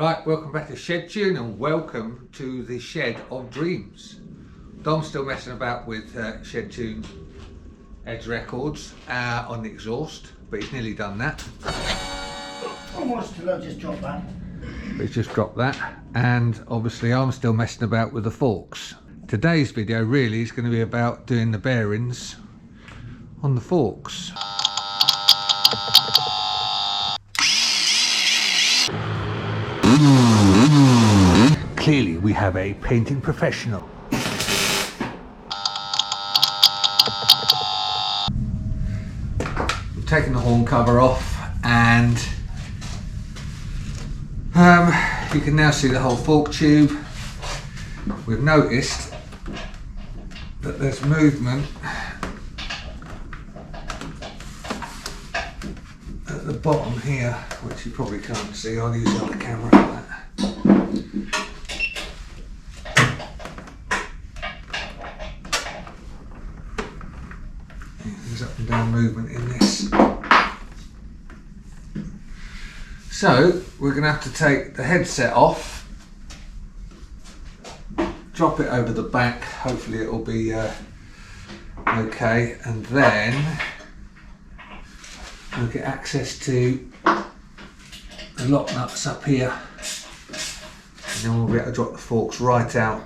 Right, welcome back to Shedtune and welcome to the Shed of Dreams. Dom's still messing about with Shedtune Edge records on the exhaust, but he's nearly done that. Almost till I just dropped that. He's just dropped that, and obviously I'm still messing about with the forks. Today's video really is going to be about doing the bearings on the forks. Clearly we have a painting professional. I'm taking the horn cover off, and you can now see the whole fork tube. We've noticed that there's movement at the bottom here, which you probably can't see. I'll use the other camera for that. There's up and down movement in this. So we're going to have to take the headset off, drop it over the back, hopefully it will be okay, and then we'll get access to the lock nuts up here, and then we'll be able to drop the forks right out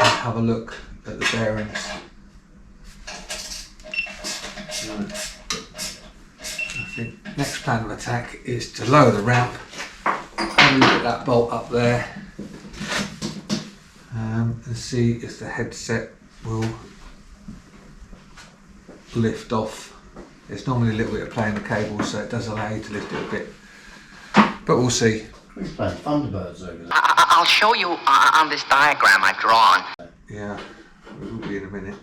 and have a look at the bearings. I think next plan of attack is to lower the ramp, have a look at that bolt up there, and see if the headset will lift off. There's normally a little bit of play in the cable, so it does allow you to lift it a bit, but we'll see. We've playing Thunderbirds over there. I'll show you on this diagram I've drawn. Yeah, it will be in a minute.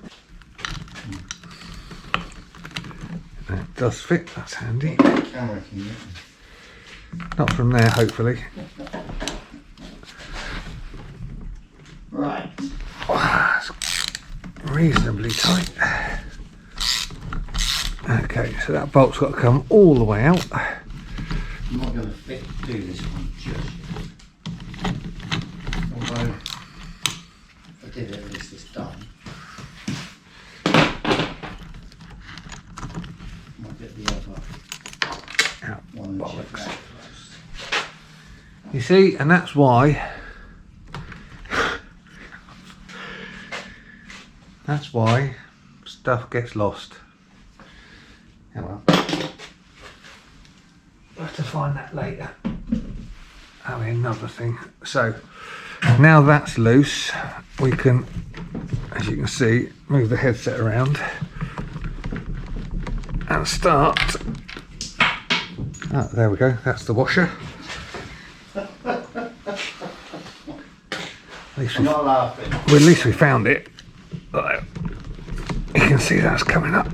It does fit, that's handy. Camera can you? Not from there, hopefully. Right. It's reasonably tight. Okay, so that bolt's got to come all the way out. I'm not going to do this one just yet. Although, if I did it, at least it's done. Might get the other Out, one and check bollocks. that first. You see, and that's why. That's why stuff gets lost. Yeah, well, we'll have to find that later. That'll be another thing. So now that's loose, we can, as you can see, move the headset around and start. Oh, there we go. That's the washer. I'm not laughing. Well, at least we found it. You can see that's coming up.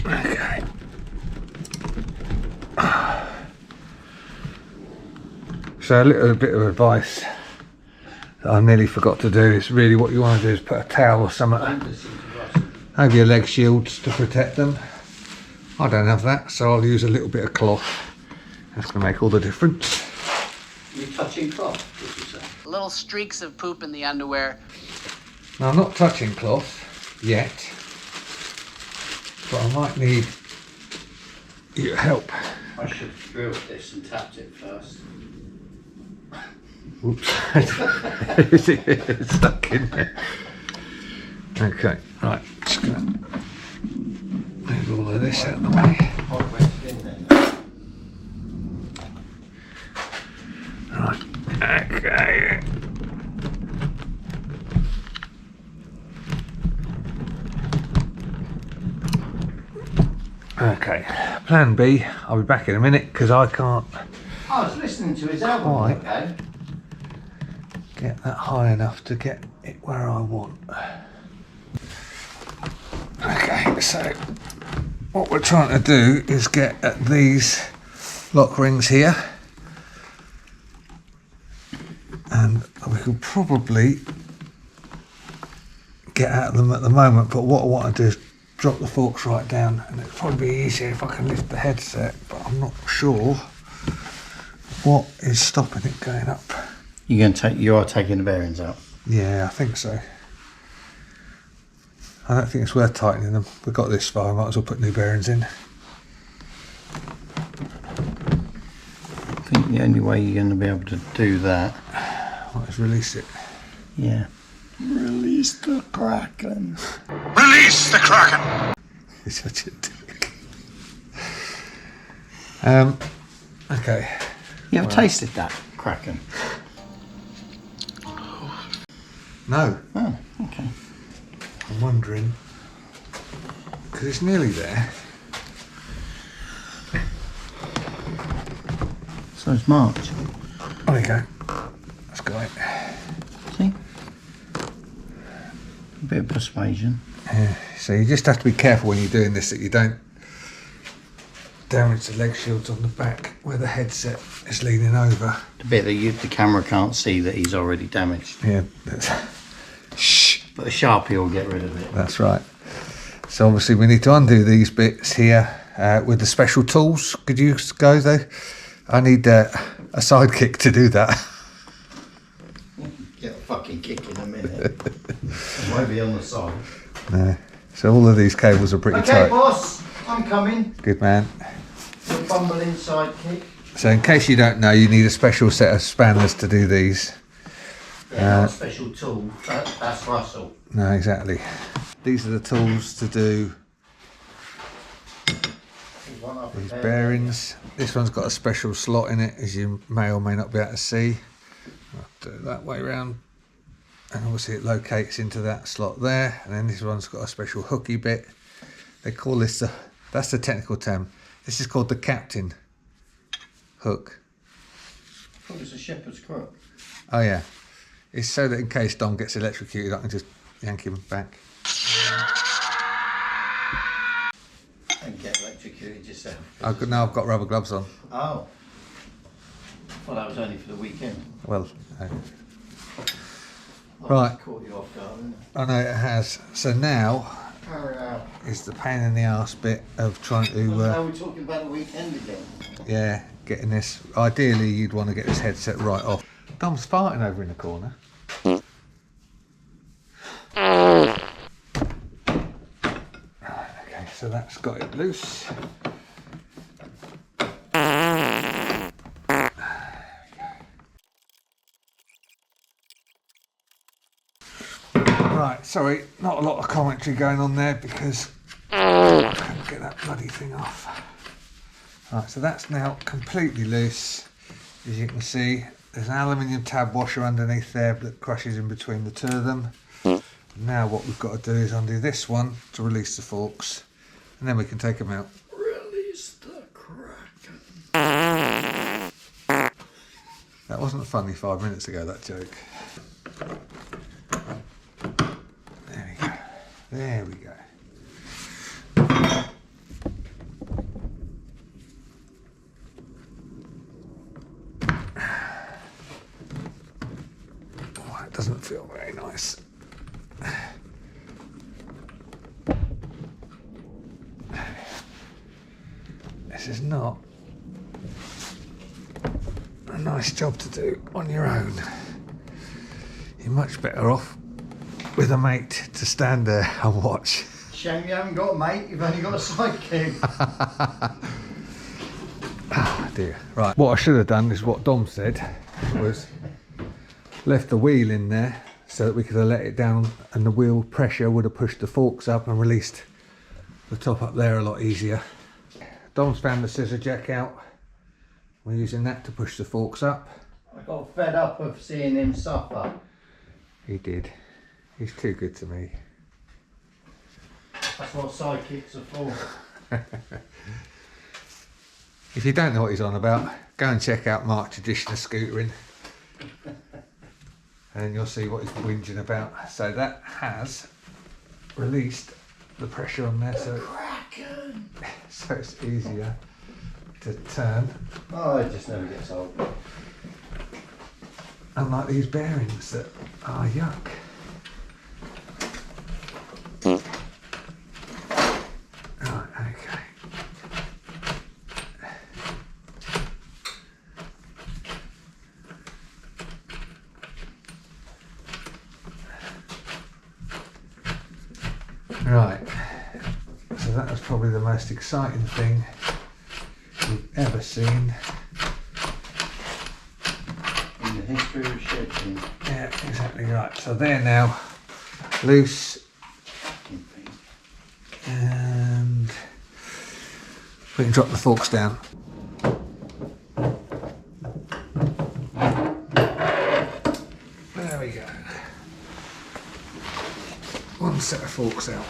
Okay. So a little bit of advice that I nearly forgot to do is really what you want to do is put a towel or something over your leg shields to protect them. I don't have that, so I'll use a little bit of cloth. That's going to make all the difference. You're touching cloth, did you say? Little streaks of poop in the underwear. Now I'm not touching cloth yet, but I might need your help. I should have drilled this and tapped it first. Oops, it's stuck in there. Okay, right, just gonna move all of this out of the way. Quite wedged in there. Right, okay. Okay, plan B, I'll be back in a minute because I can't I was listening to his album, Right. okay? get that high enough to get it where I want. Okay, so what we're trying to do is get at these lock rings here, and we could probably get at them at the moment, but what I want to do is drop the forks right down, and it'd probably be easier if I can lift the headset, but I'm not sure what is stopping it going up. You are taking the bearings out? Yeah, I think so. I don't think it's worth tightening them. We've got this far, might as well put new bearings in. I think the only way you're going to be able to do that... Might just release it. Yeah. Release the Kraken. Release the Kraken! You're such a dick. Okay. You ever tasted that Kraken? No. Oh, okay. I'm wondering, because it's nearly there. So it's March. There you go. That's got it. See? A bit of persuasion. Yeah. So you just have to be careful when you're doing this that you don't damage the leg shields on the back where the headset is leaning over. The bit that the camera can't see that he's already damaged. Yeah. Shh. But a Sharpie will get rid of it. That's right. So obviously we need to undo these bits here with the special tools. Could you go though? I need a sidekick to do that. Get a fucking kick in a minute. It won't be on the side. No. So all of these cables are pretty tight. Okay, boss, I'm coming. Good man. The bumbling sidekick. So in case you don't know, you need a special set of spanners to do these. Yeah, not a special tool. That's Russell. No, exactly. These are the tools to do these bearings. This one's got a special slot in it, as you may or may not be able to see. I'll do it that way round. And obviously it locates into that slot there. And then this one's got a special hooky bit. They call this, that's the technical term. This is called the captain hook. I thought it was a shepherd's crook. Oh yeah. It's so that in case Dom gets electrocuted, I can just yank him back. And get electrocuted yourself. Now I've got rubber gloves on. Oh. Well, that was only for the weekend. Well, Well, right. Caught you off guard, didn't it? I know it has. So now Carry out. is the pain in the arse bit of trying to, Now we're talking about the weekend again. yeah, getting this. Ideally, you'd want to get this headset right off. Dom's farting over in the corner. Right, okay, so that's got it loose. Right, sorry, not a lot of commentary going on there because I couldn't get that bloody thing off. Right, so that's now completely loose. As you can see, there's an aluminium tab washer underneath there that crushes in between the two of them. Now what we've got to do is undo this one to release the forks, and then we can take them out. Release the Kraken. That wasn't funny 5 minutes ago, that joke. There we go. There we go. Oh, it doesn't feel very nice. This is not a nice job to do on your own. You're much better off with a mate to stand there and watch. Shame you haven't got a mate, you've only got a sidekick. Oh dear. Right, what I should have done is what Dom said, was left the wheel in there so that we could have let it down and the wheel pressure would have pushed the forks up and released the top up there a lot easier. Dom's found the scissor jack out. We're using that to push the forks up. I got fed up of seeing him suffer. He did. He's too good to me. That's what sidekicks are for. If you don't know what he's on about, go and check out Mark's edition of scootering. And you'll see what he's whinging about. So that has released the pressure on there, so it's easier to turn. Oh, it just never gets old. Unlike these bearings that are yuck. Right, so that was probably the most exciting thing we've ever seen. In the history of Shedtune. Yeah, exactly right. So they're now loose, and we can drop the forks down. There we go. One set of forks out.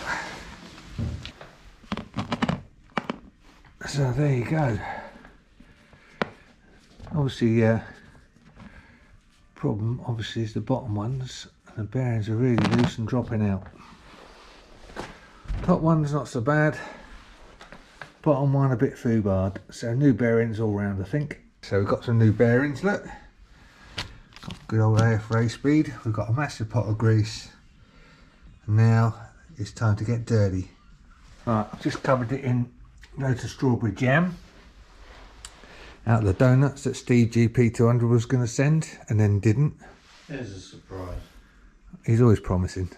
So there you go. Obviously, problem obviously is the bottom ones, and the bearings are really loose and dropping out. Top one's not so bad, bottom one a bit foobarred. So new bearings all round, I think. So we've got some new bearings, look. Good old AF speed. We've got a massive pot of grease, and now it's time to get dirty. Right, I've just covered it in loads of strawberry jam out of the donuts that Steve GP200 was going to send and then didn't. There's a surprise. He's always promising,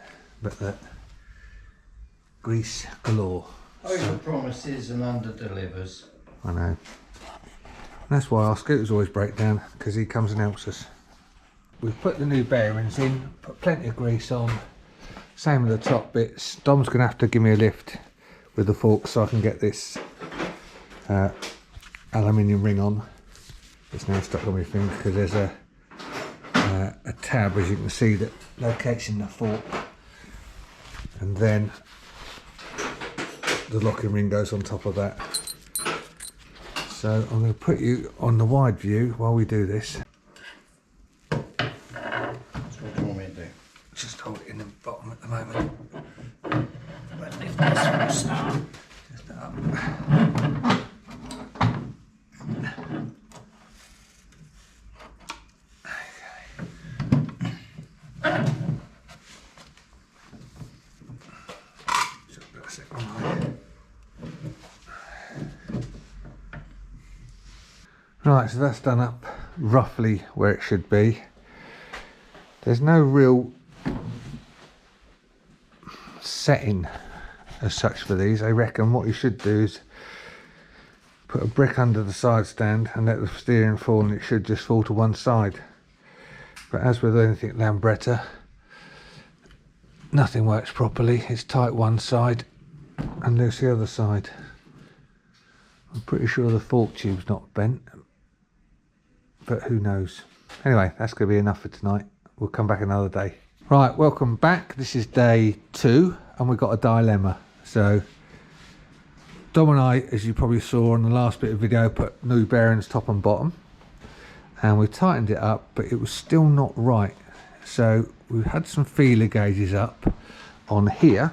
but that grease galore. Over promises and under delivers. I know. That's why our scooters always break down, because he comes and helps us. We've put the new bearings in, put plenty of grease on, same with the top bits. Dom's going to have to give me a lift with the forks so I can get this aluminium ring on. It's now stuck on my finger because there's a tab, as you can see, that locates in the fork, and then the locking ring goes on top of that. So I'm going to put you on the wide view while we do this. That's what you want me to do. Just hold it in the bottom at the moment. But lift this one up. Just up. Right, so that's done up roughly where it should be. There's no real setting as such for these. I reckon what you should do is put a brick under the side stand and let the steering fall, and it should just fall to one side. But as with anything Lambretta, nothing works properly. It's tight one side and loose the other side. I'm pretty sure the fork tube's not bent, but who knows. Anyway, that's going to be enough for tonight. We'll come back another day. Right, welcome back. This is day 2 and we've got a dilemma. So Dom and I, as you probably saw on the last bit of video, put new bearings top and bottom, and we tightened it up, but it was still not right. So we had some feeler gauges up on here,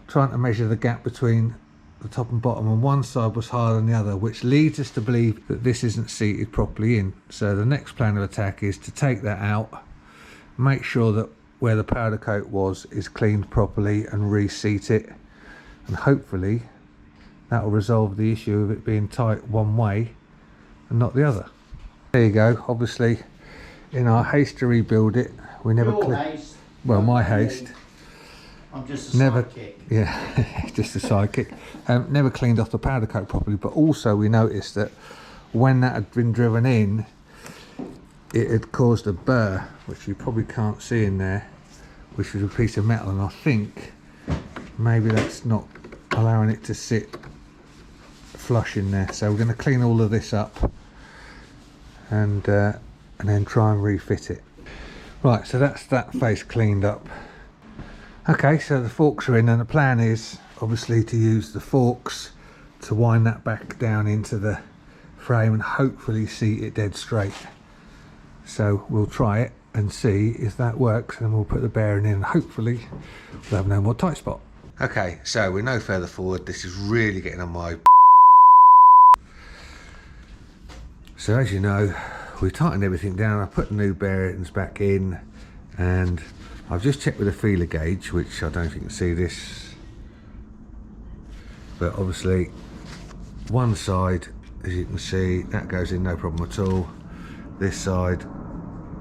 trying to measure the gap between the top and bottom, and one side was higher than the other, which leads us to believe that this isn't seated properly in. So the next plan of attack is to take that out, make sure that where the powder coat was is cleaned properly, and reseat it, and hopefully that will resolve the issue of it being tight one way and not the other. There you go. Obviously in our haste to rebuild it, we never Haste. Well, my haste. I'm just a Never, sidekick. yeah, just a sidekick. Never cleaned off the powder coat properly, but also we noticed that when that had been driven in, it had caused a burr, which you probably can't see in there, which was a piece of metal, and I think maybe that's not allowing it to sit flush in there. So we're going to clean all of this up and then try and refit it. Right, so that's that face cleaned up. Okay, so the forks are in, and the plan is obviously to use the forks to wind that back down into the frame and hopefully seat it dead straight. So we'll try it and see if that works, and we'll put the bearing in, and hopefully we'll have no more tight spot. Okay, so we're no further forward. This is really getting on my so as you know, we tightened everything down. I put the new bearings back in, and I've just checked with a feeler gauge, which I don't know if you can see this, but obviously one side, as you can see, that goes in no problem at all. This side,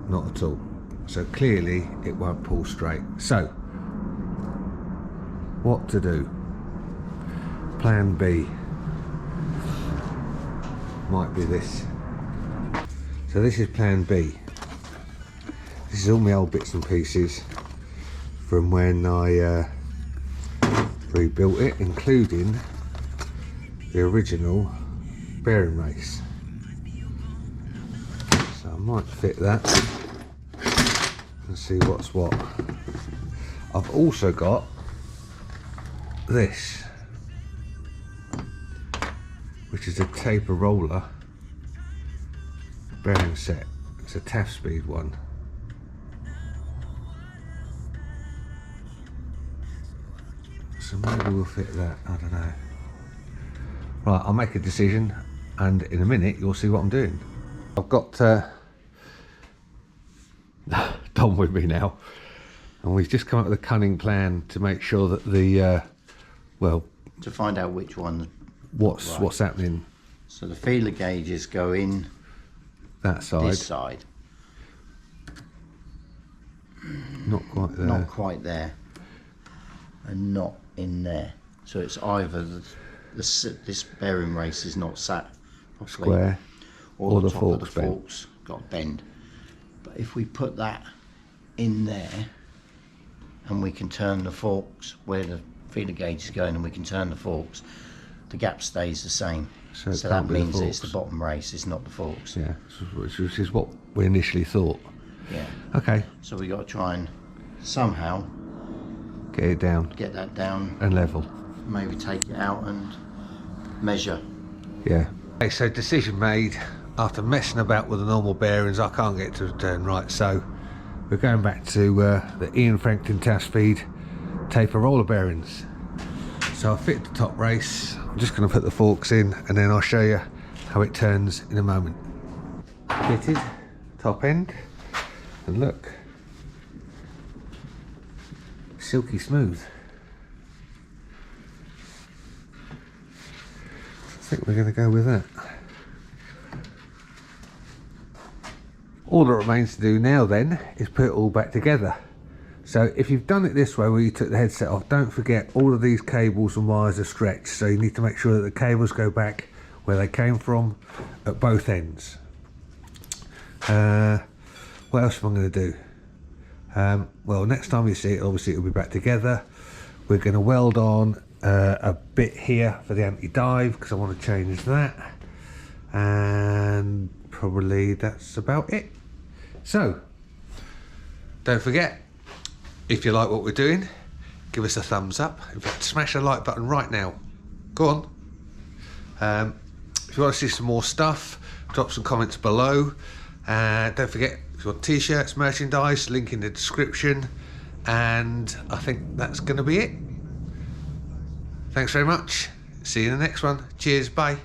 not at all. So clearly it won't pull straight. So what to do. Plan B might be this. So this is plan B. This is all my old bits and pieces from when I rebuilt it, including the original bearing race. So I might fit that and see what's what. I've also got this, which is a taper roller bearing set. It's a Taffspeed one. So maybe we'll fit that, I don't know. Right, I'll make a decision and in a minute you'll see what I'm doing. I've got Dom with me now, and we've just come up with a cunning plan to make sure that the well, To find out which one. what's happening So the feeler gauges go in that side. this side. Not quite there. Not quite there. And not in there. So it's either this bearing race is not sat properly, Square, or the the top of the forks bent. forks got bend. But if we put that in there, and we can turn the forks where the feeler gauge is going, and we can turn the forks, the gap stays the same. So it So can't that be the means it's the forks. bottom race, it's not the forks. Yeah, which is what we initially thought. Yeah. Okay, So we got to try and somehow get it down get that down, and level. maybe take it out and measure. Yeah. Okay, so decision made. After messing about with the normal bearings, I can't get it to turn right, so we're going back to the Ian Frankton Taffspeed taper roller bearings. So I'll fit the top race. I'm just going to put the forks in and then I'll show you how it turns in a moment. Fitted, top end, and look, silky smooth. I think we're going to go with that. All that remains to do now then is put it all back together. So if you've done it this way where you took the headset off, don't forget all of these cables and wires are stretched, so you need to make sure that the cables go back where they came from at both ends. What else am I going to do? Well, next time you see it, obviously it'll be back together. We're going to weld on a bit here for the anti-dive because I want to change that, and probably that's about it. So don't forget, if you like what we're doing, give us a thumbs up. In fact, smash the like button right now. Go on. If you want to see some more stuff, drop some comments below. Don't forget, if you want t-shirts, merchandise, link in the description. And I think that's going to be it. Thanks very much. See you in the next one. Cheers. Bye.